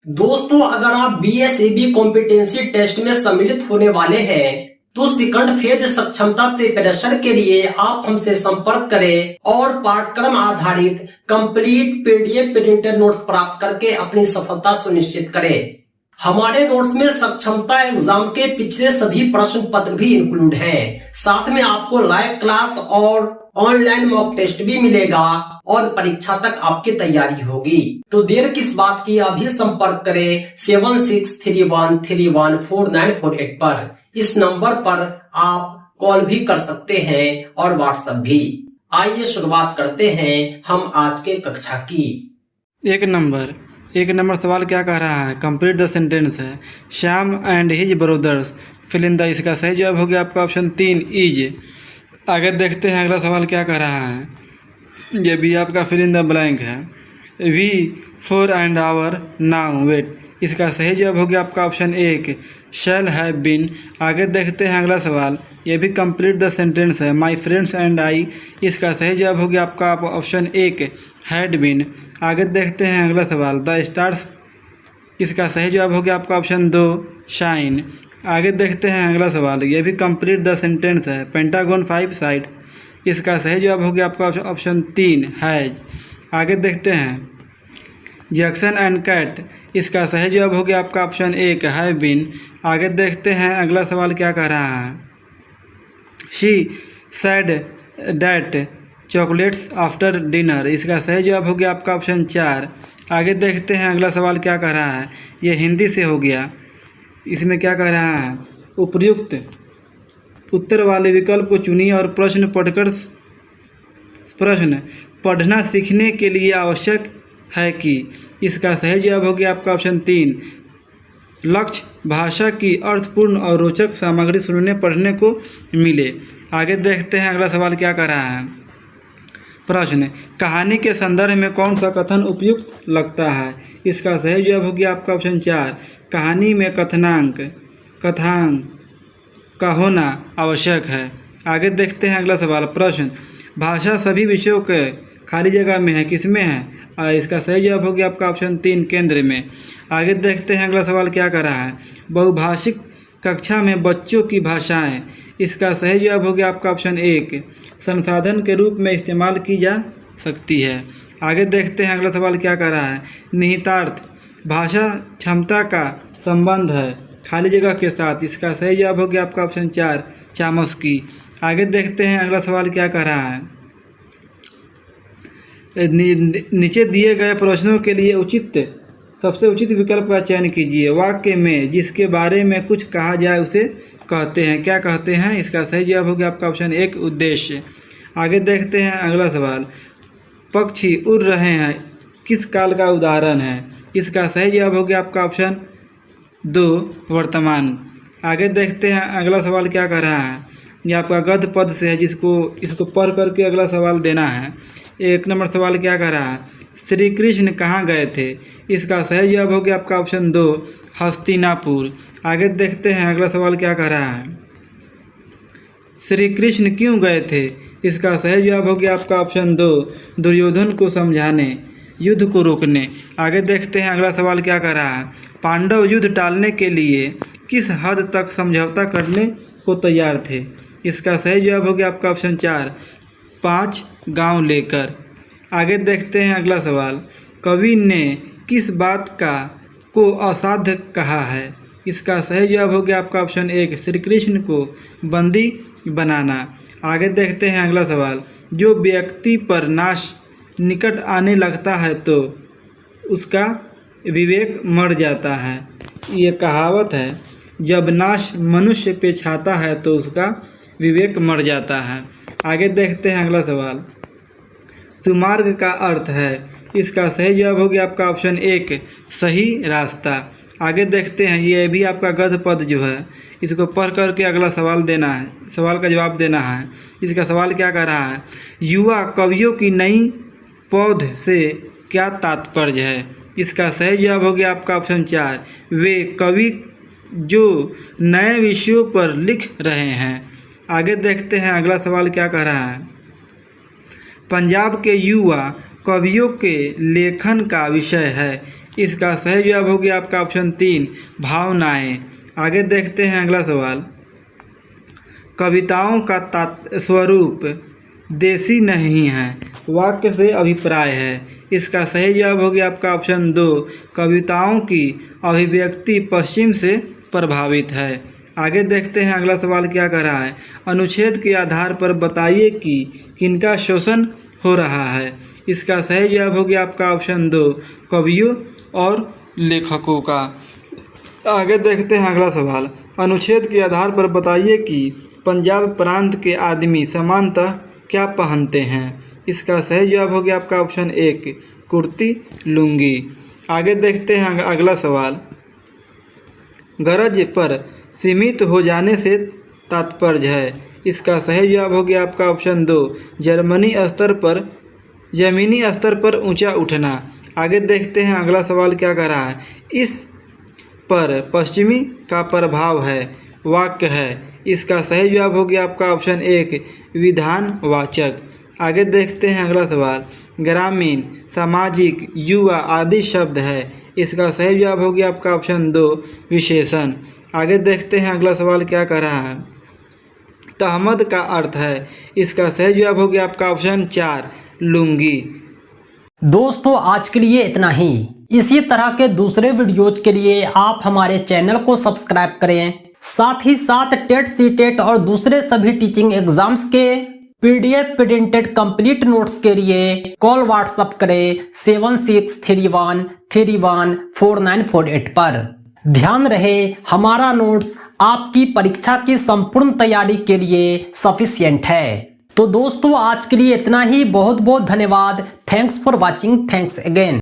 दोस्तों, अगर आप BSAB कॉम्पिटेंसी टेस्ट में सम्मिलित होने वाले हैं तो सेकंड फेज सक्षमता प्रिपरेशन के लिए आप हमसे संपर्क करें और पाठ्यक्रम आधारित कंप्लीट PDF प्रिंटेड नोट्स प्राप्त करके अपनी सफलता सुनिश्चित करें। हमारे नोट्स में सक्षमता एग्जाम के पिछले सभी प्रश्न पत्र भी इंक्लूड हैं। साथ में आपको लाइव क्लास और ऑनलाइन मॉक टेस्ट भी मिलेगा और परीक्षा तक आपकी तैयारी होगी। तो देर किस बात की, अभी संपर्क करें 7631314948 पर। इस नंबर पर आप कॉल भी कर सकते हैं और व्हाट्सएप भी। आइए शुरुआत करते हैं हम आज के कक्षा की। एक नंबर सवाल क्या कह रहा है? कंप्लीट द सेंटेंस है। Shyam and his brothers fill in the. इसका सही जवाब हो गया आपका ऑप्शन 3 इज। आगे देखते हैं अगला सवाल क्या कह रहा है। ये भी आपका फिल इन द ब्लैंक है। We for and hour now wait. इसका सही जवाब हो गया आपका ऑप्शन 1 शैल हैव बीन। आगे देखते हैं अगला सवाल। ये भी कंप्लीट द सेंटेंस है। My friends and I. इसका सही जवाब हो गया आपका ऑप्शन 1 हैड बीन। आगे देखते हैं अगला सवाल। The stars. इसका सही जवाब हो गया आपका ऑप्शन 2 शाइन। आगे देखते हैं अगला सवाल। ये भी कंप्लीट द सेंटेंस है। Pentagon 5 sides. इसका सही जवाब हो गया आपका ऑप्शन 3 हैज। आगे देखते हैं जैक्सन एंड कैट। इसका सही जवाब हो गया आपका ऑप्शन 1 हैव बीन। आगे देखते हैं अगला सवाल क्या कह रहा है। She said that chocolates after dinner. इसका सही जवाब हो गया आपका ऑप्शन 4। आगे देखते हैं अगला सवाल क्या कह रहा है। ये हिंदी से हो गया। इसमें क्या कह रहा है। उपयुक्त उत्तर वाले विकल्प को चुनिए और प्रश्न पढ़ना सीखने के लिए आवश्यक है कि। इसका सही जवाब हो गया आपका ऑप्शन 3 लक्ष्य भाषा की अर्थपूर्ण और रोचक सामग्री सुनने पढ़ने को मिले। आगे देखते हैं अगला सवाल क्या कर रहा है। प्रश्न कहानी के संदर्भ में कौन सा कथन उपयुक्त लगता है। इसका सही जवाब हो गया आपका ऑप्शन 4 कहानी में कथांक का होना आवश्यक है। आगे देखते हैं अगला सवाल। प्रश्न भाषा सभी विषयों के खाली जगह में है, किसमें है। इसका सही जवाब हो गया आपका ऑप्शन 3 केंद्र में। आगे देखते हैं अगला सवाल क्या कर रहा है। बहुभाषिक कक्षा में बच्चों की भाषाएं। इसका सही जवाब हो गया आपका ऑप्शन 1 संसाधन के रूप में इस्तेमाल की जा सकती है। आगे देखते हैं अगला सवाल क्या कर रहा है। निहितार्थ भाषा क्षमता का संबंध है खाली जगह के साथ। इसका सही जवाब हो गया आपका ऑप्शन 4 चामस्की। आगे देखते हैं अगला सवाल क्या कर रहा है। नीचे दिए गए प्रश्नों के लिए सबसे उचित विकल्प का चयन कीजिए। वाक्य में जिसके बारे में कुछ कहा जाए उसे कहते हैं। क्या कहते हैं। इसका सही जवाब हो गया आपका ऑप्शन 1 उद्देश्य। आगे देखते हैं अगला सवाल। पक्षी उड़ रहे हैं किस काल का उदाहरण है। इसका सही जवाब हो गया आपका ऑप्शन 2 वर्तमान। आगे देखते हैं अगला सवाल क्या कर रहा है। यह आपका गद्य पद से है इसको पढ़ करके अगला सवाल देना है। 1 नंबर सवाल क्या कर रहा है। श्री कृष्ण कहाँ गए थे। इसका सही जवाब हो गया आपका ऑप्शन 2 हस्तिनापुर। आगे देखते हैं अगला सवाल क्या कर रहा है। श्री कृष्ण क्यों गए थे। इसका सही जवाब हो गया आपका ऑप्शन 2 दुर्योधन को समझाने युद्ध को रोकने। आगे देखते हैं अगला सवाल क्या कर रहा है। पांडव युद्ध टालने के लिए किस हद तक समझौता करने को तैयार थे। इसका सही जवाब हो गया आपका ऑप्शन 4 5 गांव लेकर। आगे देखते हैं अगला सवाल। कवि ने किस बात को असाध्य कहा है। इसका सही जवाब हो गया आपका ऑप्शन 1 श्री कृष्ण को बंदी बनाना। आगे देखते हैं अगला सवाल। जो व्यक्ति पर नाश निकट आने लगता है तो उसका विवेक मर जाता है। ये कहावत है। जब नाश मनुष्य पे छाता है तो उसका विवेक मर जाता है। आगे देखते हैं अगला सवाल। सुमार्ग का अर्थ है। इसका सही जवाब हो गया आपका ऑप्शन 1 सही रास्ता। आगे देखते हैं। ये भी आपका गद्य पद जो है इसको पढ़ करके अगला सवाल देना है, सवाल का जवाब देना है। इसका सवाल क्या कर रहा है। युवा कवियों की नई पौध से क्या तात्पर्य है। इसका सही जवाब हो गया आपका ऑप्शन 4 वे कवि जो नए विषयों पर लिख रहे हैं। आगे देखते हैं अगला सवाल क्या कह रहा है। पंजाब के युवा कवियों के लेखन का विषय है। इसका सही जवाब हो गया आपका ऑप्शन 3 भावनाएं। आगे देखते हैं अगला सवाल। कविताओं का स्वरूप देसी नहीं है, वाक्य से अभिप्राय है। इसका सही जवाब हो गया आपका ऑप्शन 2 कविताओं की अभिव्यक्ति पश्चिम से प्रभावित है। आगे देखते हैं अगला सवाल क्या कह रहा है। अनुच्छेद के आधार पर बताइए कि किनका शोषण हो रहा है। इसका सही जवाब हो गया आपका ऑप्शन 2 कवियों और लेखकों का। आगे देखते हैं अगला सवाल। अनुच्छेद के आधार पर बताइए कि पंजाब प्रांत के आदमी सामान्यतः क्या पहनते हैं। इसका सही जवाब हो गया आपका ऑप्शन 1 कुर्ती लुंगी। आगे देखते हैं अगला सवाल। गरज पर सीमित हो जाने से तात्पर्य है। इसका सही जवाब हो गया आपका ऑप्शन 2 ज़मीनी स्तर पर ऊंचा उठना। आगे देखते हैं अगला सवाल क्या कह रहा है। इस पर पश्चिमी का प्रभाव है, वाक्य है। इसका सही जवाब हो गया आपका ऑप्शन 1 विधानवाचक। आगे देखते हैं अगला सवाल। ग्रामीण, सामाजिक, युवा आदि शब्द है। इसका सही जवाब हो गया आपका ऑप्शन 2 विशेषण। आगे देखते हैं अगला सवाल क्या कह रहा है। तहमद का अर्थ है। इसका सही जवाब हो गया आपका ऑप्शन 4 लुंगी। दोस्तों आज के लिए इतना ही। इसी तरह के दूसरे वीडियोज के लिए आप हमारे चैनल को सब्सक्राइब करें। साथ ही साथ टेट सीटेट और दूसरे सभी टीचिंग एग्जाम्स के PDF प्रिंटेड कंप्लीट नोट्स के लिए कॉल व्हाट्सएप करें 7631314948 पर। ध्यान रहे हमारा नोट्स आपकी परीक्षा की संपूर्ण तैयारी के लिए सफिशिएंट है। तो दोस्तों आज के लिए इतना ही। बहुत बहुत धन्यवाद। Thanks for watching. Thanks again.